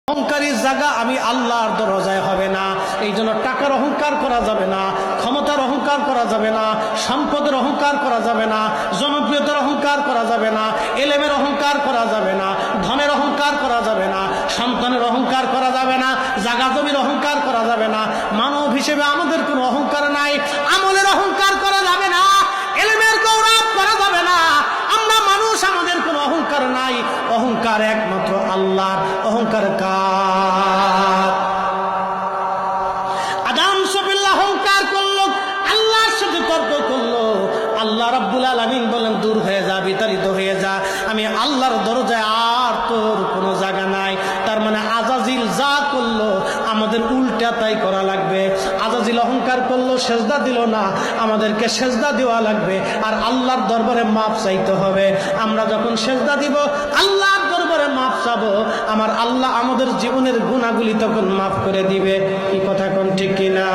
অহংকারী জায়গা আমি আল্লাহর দরজায় হবে না। এই জন্য টাকার অহংকার করা যাবে না, ক্ষমতার অহংকার করা যাবে না, সম্পদের অহংকার করা যাবে না, জনপ্রিয়তার অহংকার করা যাবে না, এলেমের অহংকার করা যাবে না, ধনের অহংকার করা যাবে না, সন্তানের অহংকার করা যাবে না, জাগা জমির অহংকার করা যাবে না। মানব হিসেবে আমাদের কোনো অহংকার নাই, আমলের অহংকার করা যাবে না, এলেমের গৌরব করা যাবে না। আমরা মানুষ, আমাদের কোনো অহংকার নাই। অহংকার একমাত্র আল্লাহর। অহংকার কার? আদম সবিল্লাহ অহংকার করলো, আল্লাহর সাথে তর্ক করলো। আল্লাহ রাব্বুল আলামিন বলেন, দূর হয়ে যা, বিতাড়িত হয়ে যা, আমি আল্লাহর দরজায় আর তোর কোনো জায়গা নাই। তার মানে আজাজিল যা করলো আমাদের উল্টা তাই করা লাগবে। আজাজিল অহংকার করলো, সেজদা দিল না, আমাদেরকে সেজদা দেওয়া লাগবে। আর আল্লাহর দরবারে মাপ চাইতে হবে। আমরা যখন সেজদা দিব, আল্লাহর দরবারে মাপ চাবো, আমার আল্লাহ আমাদের জীবনের গুনাহগুলি তখন মাফ করে দিবে। কি কথা কোন ঠিক কিনা?